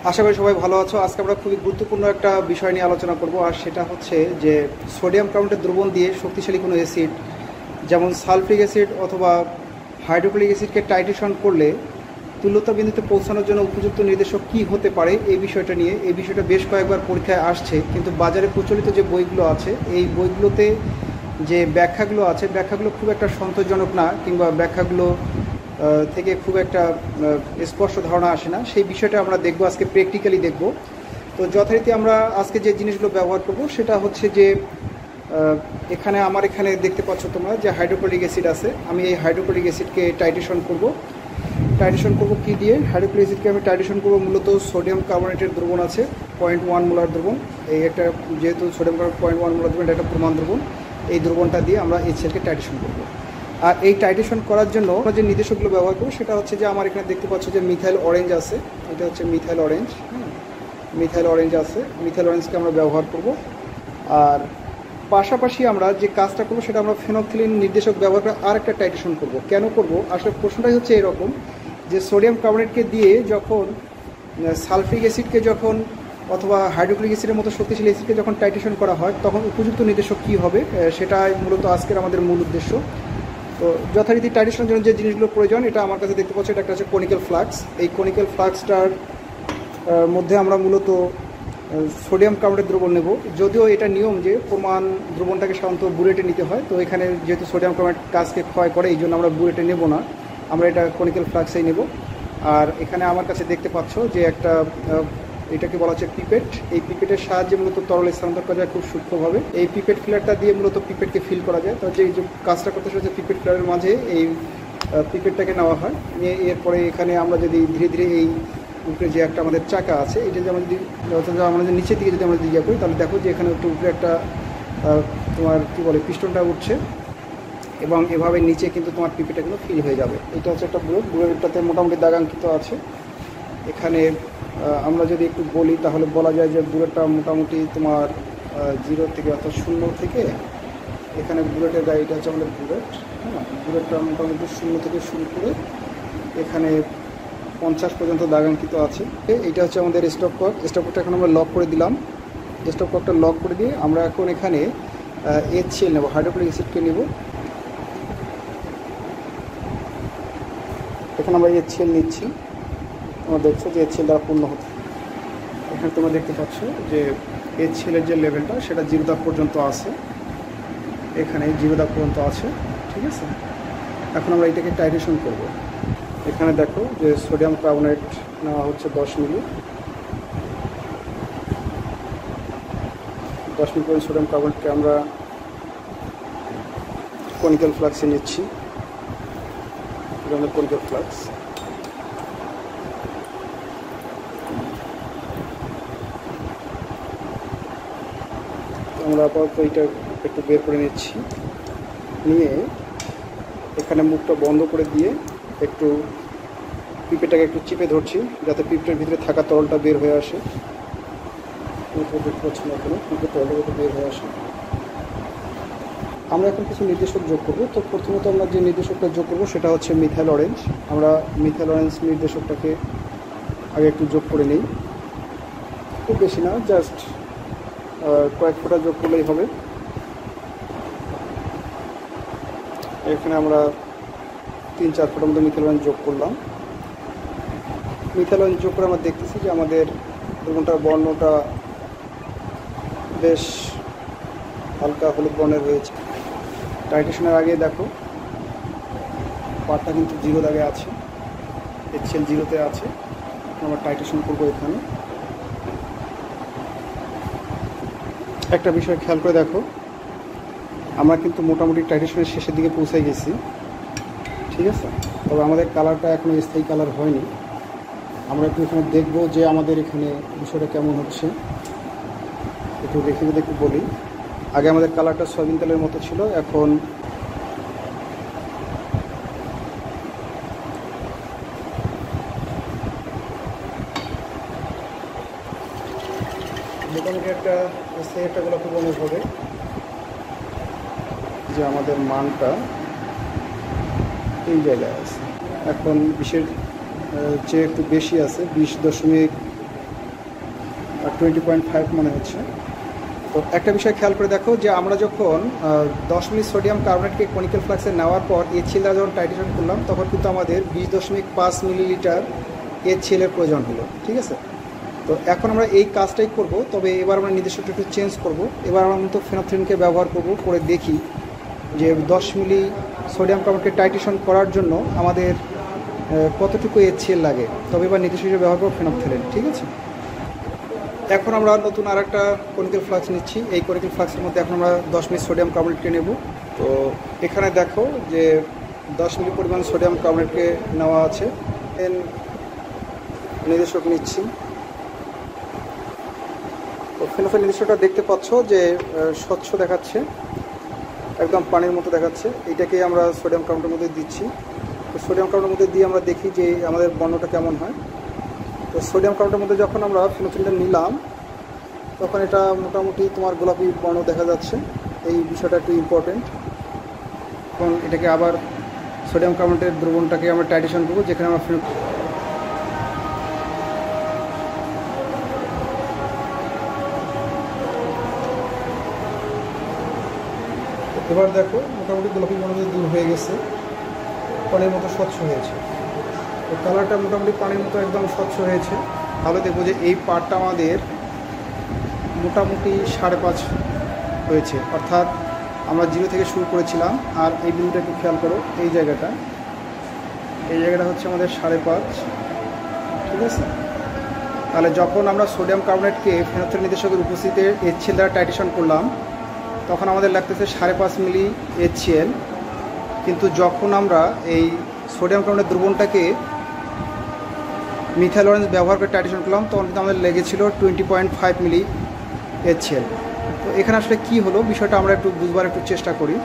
আশা করি সবাই ভালো আছো। আজকে আমরা খুবই গুরুত্বপূর্ণ একটা বিষয় নিয়ে আলোচনা করব, আর সেটা হচ্ছে যে সোডিয়াম কার্বনেটের দ্রবণ দিয়ে শক্তিশালী কোনো অ্যাসিড যেমন সালফ্রিক অ্যাসিড অথবা হাইড্রোক্লোরিক অ্যাসিডকে টাইট্রেশন করলে তুল্যতা বিন্দুতে পৌঁছানোর জন্য উপযুক্ত নির্দেশক কী হতে পারে এই বিষয়টা নিয়ে। এই বিষয়টা বেশ কয়েকবার পরীক্ষায় আসছে, কিন্তু বাজারে প্রচলিত যে বইগুলো আছে এই বইগুলোতে যে ব্যাখ্যাগুলো আছে ব্যাখ্যাগুলো খুব একটা সন্তোষজনক না, কিংবা ব্যাখ্যাগুলো থেকে খুব একটা স্পষ্ট ধারণা আসে না। সেই বিষয়টা আমরা দেখব আজকে, প্র্যাকটিক্যালি দেখব। তো যথারীতি আমরা আজকে যে জিনিসগুলো ব্যবহার করব সেটা হচ্ছে যে এখানে দেখতে পাচ্ছ তোমরা যে হাইড্রোক্লোরিক অ্যাসিড আছে। আমি এই হাইড্রোক্লোরিক অ্যাসিডকে টাইট্রেশন করব। কী দিয়ে? হাইড্রোক্লোরিক অ্যাসিডকে আমি টাইট্রেশন করব মূলত সোডিয়াম কার্বনেটের দ্রবণ আছে 0.1 মোলার দ্রবণ। এই একটা, যেহেতু সোডিয়াম কার্বনেট 0.1 মোলার দ্রবণ, এটা একটা প্রমাণ দ্রবণ। এই দ্রবণটা দিয়ে আমরা এই সেলকে টাইট্রেশন করব। আর এই টাইট্রেশন করার জন্য আমরা যে নির্দেশকগুলো ব্যবহার করব সেটা হচ্ছে যে আমার এখানে দেখতে পাচ্ছ যে মিথাইল অরেঞ্জ আছে। এটা হচ্ছে মিথাইল অরেঞ্জ। মিথাইল অরেঞ্জ আছে, মিথাইল অরেঞ্জকে আমরা ব্যবহার করব। আর পাশাপাশি আমরা যে কাজটা করবো সেটা আমরা ফেনথিলিন নির্দেশক ব্যবহার করে আর একটা টাইট্রেশন করব। কেন করব? আসলে প্রশ্নটাই হচ্ছে এরকম যে সোডিয়াম কার্বনেটকে দিয়ে যখন সালফ্রিক অ্যাসিডকে যখন অথবা হাইড্রোক্লোরিক অ্যাসিডের মতো শক্তিশালী অ্যাসিডকে যখন টাইট্রেশন করা হয় তখন উপযুক্ত নির্দেশক কী হবে, সেটাই মূলত আজকের আমাদের মূল উদ্দেশ্য। তো যথারীতি টাইট্রেশনের জন্য যে জিনিসগুলো প্রয়োজন, এটা আমার কাছে দেখতে পাচ্ছ, এটা একটা হচ্ছে কনিক্যাল ফ্লাক্স। এই কনিক্যাল ফ্লাক্সটার মধ্যে আমরা মূলত সোডিয়াম কার্বনেট দ্রবণ নেব। যদিও এটা নিয়ম যে প্রমাণ দ্রবণটাকে সাধারণত বুলেটে নিতে হয়, তো এখানে যেহেতু সোডিয়াম কার্বনেট কাজকে ক্ষয় করে এই জন্য আমরা বুলেটে নেব না, আমরা এটা কনিক্যাল ফ্লাক্সেই নেব। আর এখানে আমার কাছে দেখতে পাচ্ছ যে একটা এটাকে বলা হচ্ছে পিপেট। এই পিপেটের সাহায্যে মূলত তরল স্থানান্তর করা যায় খুব সূক্ষ্মভাবে। এই পিপেট ফিলারটা দিয়ে মূলত পিপেটকে ফিল করা যায়। তো যে কাজটা করতে হচ্ছে পিপেট ফিলারের মাঝে এই পিপেটটাকে নেওয়া হয়, নিয়ে এরপরে এখানে আমরা যদি ধীরে ধীরে এই উপরে যে একটা আমাদের চাকা আছে এটা যদি আমরা যদি নিচের দিকে যদি আমরা ইয়ে করি তাহলে দেখো যে এখানে একটু উপরে একটা তোমার কী বলে পিস্টনটা উঠছে, এবং এভাবে নিচে কিন্তু তোমার পিপিটা কিন্তু ফিল হয়ে যাবে। এটা হচ্ছে একটা বুলেটটাতে মোটামুটি দাগাঙ্কিত আছে। এখানে আমরা যদি একটু বলি তাহলে বলা যায় যে বুলেটটা মোটামুটি তোমার 0 থেকে অর্থাৎ 0 থেকে এখানে বুলেটের গাড়িটা হচ্ছে আমাদের বুলেট। হ্যাঁ, বুলেটটা মোটামুটি 0 থেকে শুরু করে এখানে 50 পর্যন্ত দাগাঙ্কিত আছে। এইটা হচ্ছে আমাদের স্টপ কক। স্টপ ককটা এখন আমরা লক করে দিলাম। স্টপ ককটা লক করে দিয়ে আমরা এখন এখানে HCl নেব, হাইড্রোক্লোরিক অ্যাসিডকে নেব। এখন আমরা HCl নিচ্ছি। তোমরা দেখছো যে HCl দ্বারা পূর্ণ হচ্ছে। এখানে তোমরা দেখতে পাচ্ছ যে HCl এর যে লেভেলটা সেটা 0 দাগ পর্যন্ত আছে, এখানে 0 দাগ পর্যন্ত আছে। ঠিক আছে, এখন আমরা এটাকে টাইট্রেশন করব। এখানে দেখো যে সোডিয়াম কার্বনেট নেওয়া হচ্ছে 10 মিলি। 10 মিলি করে সোডিয়াম কার্বনেটকে আমরা কনিক্যাল ফ্লাক্সে নিচ্ছি। এটা আমাদের কনিক্যাল ফ্লাক্স। আমরা আপাতত এটা একটু বের করে নিচ্ছি, নিয়ে এখানে মুখটা বন্ধ করে দিয়ে একটু পিপেটাকে একটু চিপে ধরছি যাতে পিপেটের ভিতরে থাকা তরলটা বের হয়ে আসে। দেখতে পাচ্ছি না এখানে পিপের তরলটা বের হয়ে আসে। আমরা এখন কিছু নির্দেশক যোগ করব। তো প্রথমত আমরা যে নির্দেশকটা যোগ করব সেটা হচ্ছে মিথাইল অরেঞ্জ। আমরা মিথাইল অরেঞ্জ নির্দেশকটাকে আগে একটু যোগ করে নিই, খুব বেশি না, জাস্ট কয়েক ফোঁটা যোগ করলেই হবে। এখানে আমরা 3-4 ফোঁটার মতো মিথাইল অরেঞ্জ যোগ করলাম। মিথাইল অরেঞ্জ যোগ করে আমরা দেখতেছি যে আমাদের দ্রবণটার বর্ণটা বেশ হালকা হলুদ বর্ণের হয়েছে। টাইট্রেশনের আগে দেখো পাটটা কিন্তু 0 দাগে আছে, HCl 0-তে আছে। আমরা টাইট্রেশন করবো। এখানে একটা বিষয় খেয়াল করে দেখো, আমরা কিন্তু মোটামুটি টাইট্রেশনের শেষের দিকে পৌঁছে গেছি। ঠিক আছে, তবে আমাদের কালারটা এখনও স্থায়ী কালার হয়নি। আমরা একটু এখানে দেখবো যে আমাদের এখানে বিষয়টা কেমন হচ্ছে। একটু দেখে যদি একটু বলি, আগে আমাদের কালারটা সয়াবিন তেলের মতো ছিল, এখন মোটামুটি একটা স্থায়ী একটা গোলাপি বর্ণ হবে যে আমাদের মানটা এই জায়গায় আছে। এখন 20-এর চেয়ে একটু বেশি আছে, 20.1 20.5 মনে হচ্ছে। তো একটা বিষয় খেয়াল করে দেখো যে আমরা যখন 10 মিলি সোডিয়াম কার্বনেটকে কনিক্যাল ফ্লাক্সে নেওয়ার পর HCl দ্বারা যখন টাইট্রেশন করলাম তখন কিন্তু আমাদের 20.5 মিলিলিটার HCl এর প্রয়োজন হলো, ঠিক আছে। তো এখন আমরা এই কাজটাই করব, তবে এবার আমরা নির্দেশকটা একটু চেঞ্জ করব। এবার আমরা মতো ফেনোথ্রিনকে ব্যবহার করব, করে দেখি যে 10 মিলি সোডিয়াম কার্বনেটকে টাইট্রেশন করার জন্য আমাদের কতটুকু HCl লাগে। তবে এবার নির্দেশক হিসেবে ব্যবহার করব ফেনোথ্রিন, ঠিক আছে। এখন আমরা নতুন আর একটা কনিক্যাল ফ্লাক্স নিচ্ছি। এই কনিক্যাল ফ্লাক্সের মধ্যে এখন আমরা 10 মিলি সোডিয়াম কার্বনেটকে নেব। তো এখানে দেখো যে 10 মিলি পরিমাণ সোডিয়াম কার্বনেটকে নেওয়া আছে। নির্দেশক নিচ্ছি। তো ফেনোফেন নির্দেশকটা দেখতে পাচ্ছ যে স্বচ্ছ দেখাচ্ছে, একদম পানির মতো দেখাচ্ছে। এইটাকে আমরা সোডিয়াম কার্বনেটের মধ্যে দিচ্ছি। তো সোডিয়াম কার্বনেটের মধ্যে দিয়ে আমরা দেখি যে আমাদের বর্ণটা কেমন হয়। তো সোডিয়াম কার্বনেটের মধ্যে যখন আমরা ফেনোথ্রিনটা নিলাম তখন এটা মোটামুটি তোমার গোলাপি বর্ণ দেখা যাচ্ছে। এই বিষয়টা একটু ইম্পর্টেন্ট। এখন এটাকে আবার সোডিয়াম কার্বনেটের দ্রবণটাকে আমরা টাইট্রেশন করবো, যেখানে আমরা এবার দেখো মোটামুটি গোলাপি বর্ণ দূর হয়ে গেছে, পানির মতো স্বচ্ছ হয়েছে। তো কালারটা মোটামুটি পানির মতো একদম স্বচ্ছ হয়েছে। তাহলে দেখবো যে এই পার্টটা আমাদের মোটামুটি 5.5 হয়েছে, অর্থাৎ আমরা 0 থেকে শুরু করেছিলাম। আর এই বিন্দুটা একটু খেয়াল করো, এই জায়গাটা হচ্ছে আমাদের 5.5, ঠিক আছে। তাহলে যখন আমরা সোডিয়াম কার্বনেটকে ফেনোথ্রিন নির্দেশকের উপস্থিতিতে HCl দ্বারা টাইট্রেশন করলাম তখন আমাদের লাগতেছে 5.5 মিলি HCl, কিন্তু যখন আমরা এই সোডিয়াম কার্বনেট দ্রবণটাকে মিথাইল অরেঞ্জ ব্যবহার করে টাইট্রেশন করলাম তখন কিন্তু আমাদের লেগেছিল 20.5 মিলি HCl। তো এখানে আসলে কী হলো বিষয়টা আমরা একটু বুঝবার একটু চেষ্টা করি।